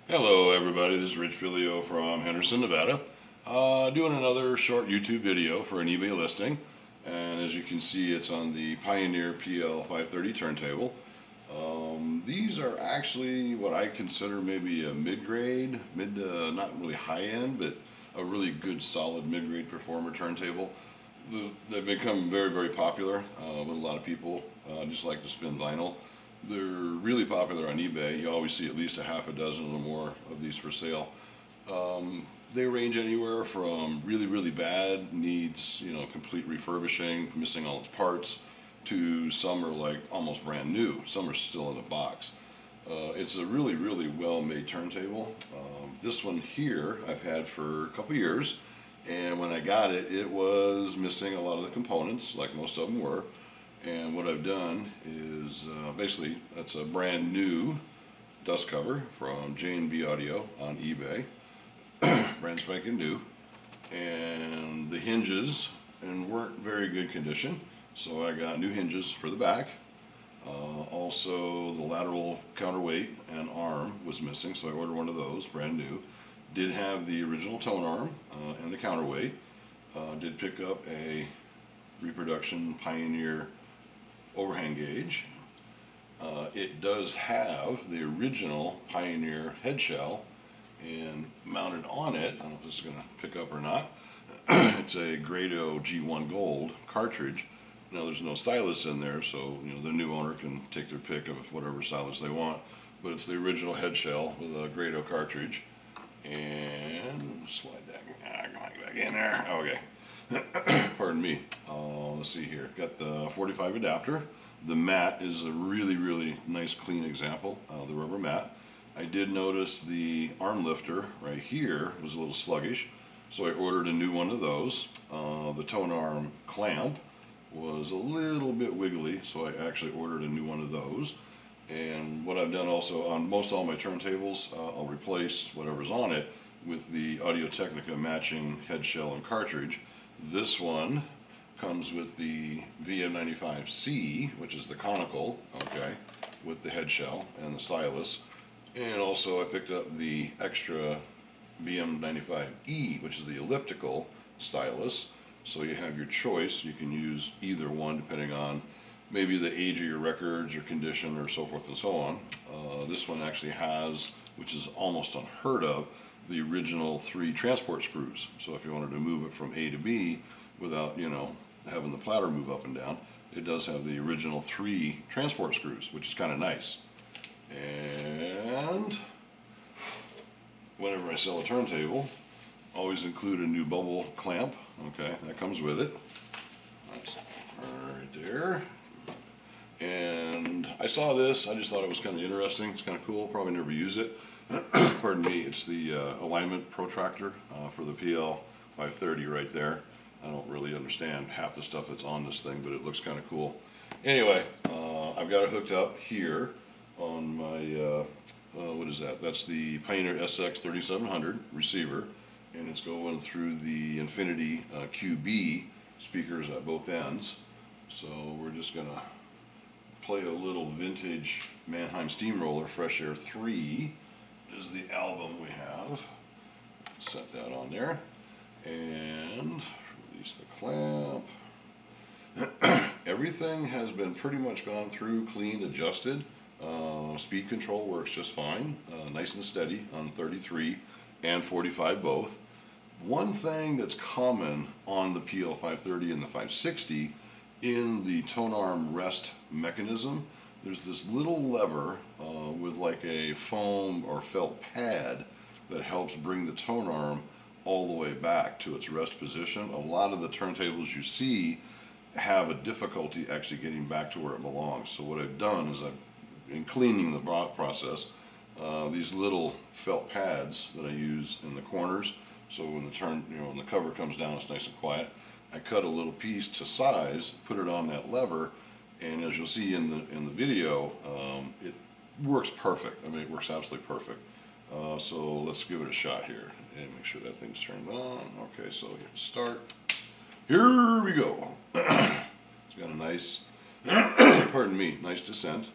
Hello everybody, this is Rich Filio from Henderson, Nevada. Doing another short YouTube video for an eBay listing. And as you can see, it's on the Pioneer PL-530 turntable. These are actually what I consider maybe a mid-grade, not really high-end, but a really good solid mid-grade performer turntable. They've become very, very popular with a lot of people just like to spin vinyl. They're really popular on eBay. You always see at least a half a dozen or more of these for sale. They range anywhere from really, really bad, needs complete refurbishing, missing all its parts, to some are like almost brand new. Some are still in a box. It's a really, really well-made turntable. This one here I've had for a couple years, and when I got it, it was missing a lot of the components, like most of them were. And what I've done is basically that's a brand new dust cover from J&B Audio on eBay, brand spanking new, and the hinges weren't very good condition, so I got new hinges for the back. Also the lateral counterweight and arm was missing, so I ordered one of those, brand new. Did have the original tone arm and the counterweight. Did pick up a reproduction Pioneer overhang gauge. It does have the original Pioneer head shell, and mounted on it, I don't know if this is going to pick up or not, it's a Grado G1 Gold cartridge. Now there's no stylus in there, so the new owner can take their pick of whatever stylus they want, but it's the original head shell with a Grado cartridge. And slide that back in there. Okay. Pardon me. Let's see here. Got the 45 adapter. The mat is a really, really nice, clean example. The rubber mat. I did notice the arm lifter right here was a little sluggish, so I ordered a new one of those. The tone arm clamp was a little bit wiggly, so I actually ordered a new one of those. And what I've done also on most all my turntables, I'll replace whatever's on it with the Audio-Technica matching head shell and cartridge. This one comes with the VM95C, which is the conical, okay, with the head shell and the stylus. And also I picked up the extra VM95E, which is the elliptical stylus. So you have your choice. You can use either one depending on maybe the age of your records or condition or so forth and so on. This one actually has, which is almost unheard of, the original 3 transport screws. So if you wanted to move it from A to B without, having the platter move up and down, it does have the original 3 transport screws, which is kind of nice. And whenever I sell a turntable, always include a new bubble clamp. Okay, that comes with it. That's right there. And I saw this, I just thought it was kind of interesting. It's kind of cool, probably never use it. Pardon me, it's the alignment protractor for the PL-530 right there. I don't really understand half the stuff that's on this thing, but it looks kind of cool. Anyway, I've got it hooked up here on my, what is that? That's the Pioneer SX3700 receiver, and it's going through the Infinity QB speakers at both ends. So we're just going to play a little vintage Mannheim Steamroller Fresh Air 3 is the album we have. Set that on there and release the clamp. Everything has been pretty much gone through, cleaned, adjusted. Speed control works just fine, nice and steady on 33 and 45 both. One thing that's common on the PL-530 and the 560 in the tone arm rest mechanism, there's this little lever with like a foam or felt pad that helps bring the tone arm all the way back to its rest position. A lot of the turntables you see have a difficulty actually getting back to where it belongs. So what I've done is in cleaning the process, these little felt pads that I use in the corners, so when when the cover comes down, it's nice and quiet. I cut a little piece to size, put it on that lever, and as you'll see in the video, it works perfect. I mean, it works absolutely perfect. So let's give it a shot here and make sure that thing's turned on. Okay, so hit start. Here we go. It's got a nice, pardon me, nice descent.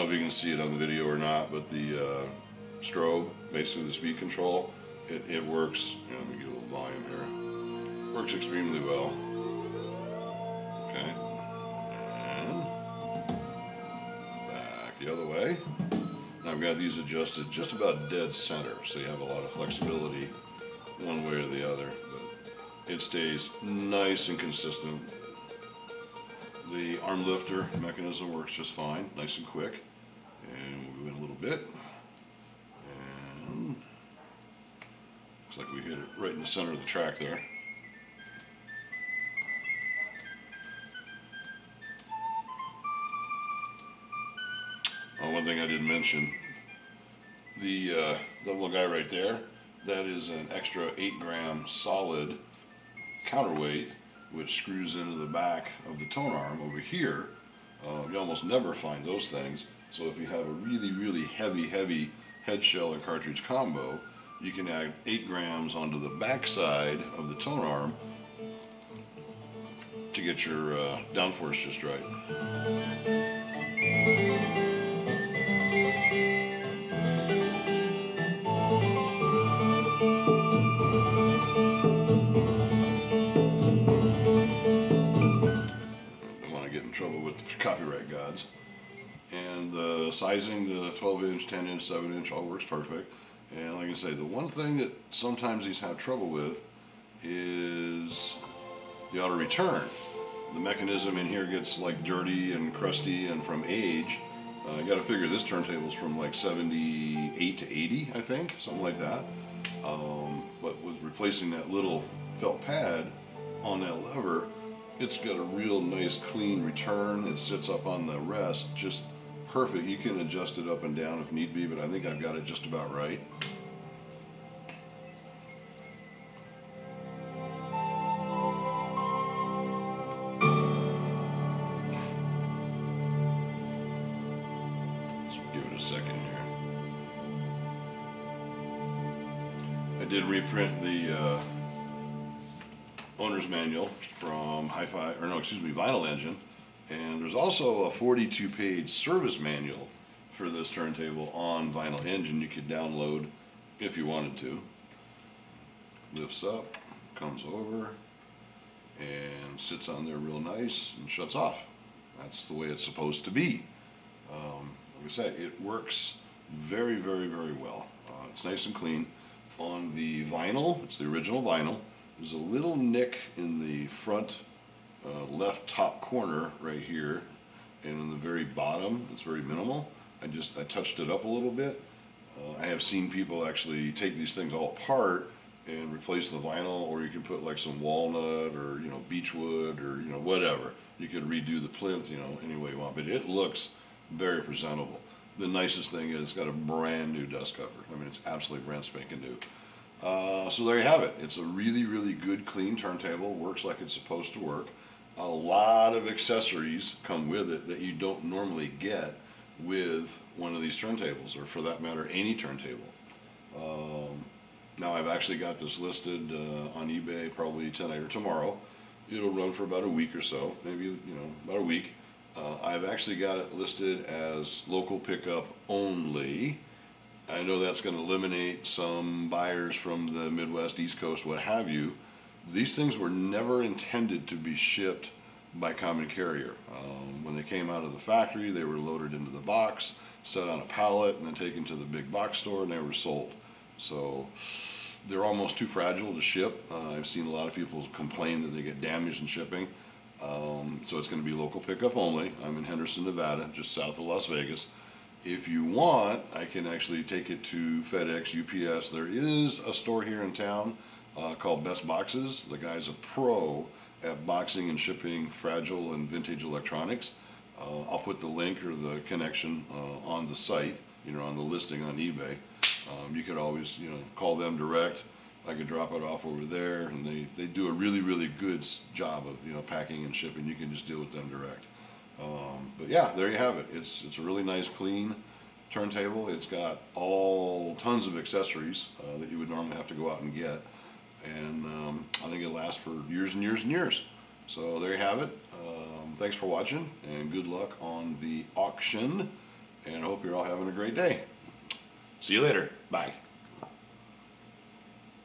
if you can see it on the video or not, but the strobe, basically the speed control, it works. Let me get a little volume here. Works extremely well. Okay, and back the other way. Now I've got these adjusted just about dead center, so you have a lot of flexibility one way or the other, but it stays nice and consistent. The arm lifter mechanism works just fine, nice and quick. And we'll go in a little bit. And looks like we hit it right in the center of the track there. Oh, one thing I didn't mention, the little guy right there, that is an extra 8-gram solid counterweight, which screws into the back of the tone arm over here. You almost never find those things. So if you have a really, really heavy head shell and cartridge combo, you can add 8 grams onto the back side of the tone arm to get your downforce just right. Trouble with the copyright gods. And the sizing, the 12-inch, 10-inch, 7-inch, all works perfect. And like I say, the one thing that sometimes these have trouble with is the auto return. The mechanism in here gets like dirty and crusty, and from age, you got to figure this turntable's from like 78 to 80, I think, something like that. But with replacing that little felt pad on that lever, it's got a real nice clean return. It sits up on the rest, just perfect. You can adjust it up and down if need be, but I think I've got it just about right. Let's give it a second here. I did reprint the owner's manual from Vinyl Engine, and there's also a 42-page service manual for this turntable on Vinyl Engine you could download if you wanted to. Lifts up, comes over, and sits on there real nice and shuts off. That's the way it's supposed to be. Like I said, it works very, very, very well. It's nice and clean. On the vinyl, it's the original vinyl. There's a little nick in the front left top corner right here, and in the very bottom, it's very minimal. I touched it up a little bit. I have seen people actually take these things all apart and replace the vinyl, or you can put like some walnut or beechwood or whatever. You could redo the plinth any way you want, but it looks very presentable. The nicest thing is it's got a brand new dust cover. I mean, it's absolutely brand spanking new. So there you have it. It's a really, really good, clean turntable. Works like it's supposed to work. A lot of accessories come with it that you don't normally get with one of these turntables, or for that matter, any turntable. Now I've actually got this listed on eBay probably tonight or tomorrow. It'll run for about a week or so, maybe about a week. I've actually got it listed as local pickup only. I know that's going to eliminate some buyers from the Midwest, East Coast, what have you. These things were never intended to be shipped by common carrier. When they came out of the factory, they were loaded into the box, set on a pallet, and then taken to the big box store, and they were sold. So they're almost too fragile to ship. I've seen a lot of people complain that they get damaged in shipping. So it's going to be local pickup only. I'm in Henderson, Nevada, just south of Las Vegas. If you want, I can actually take it to FedEx, UPS. There is a store here in town called Best Boxes. The guy's a pro at boxing and shipping fragile and vintage electronics. I'll put the link or the connection on the site, on the listing on eBay. You could always, call them direct. I could drop it off over there, and they do a really, really good job of, packing and shipping. You can just deal with them direct. But yeah, there you have it. It's a really nice, clean turntable. It's got tons of accessories that you would normally have to go out and get, and I think it'll last for years and years and years. So there you have it. Thanks for watching, and good luck on the auction. and I hope you're all having a great day. See you later. Bye.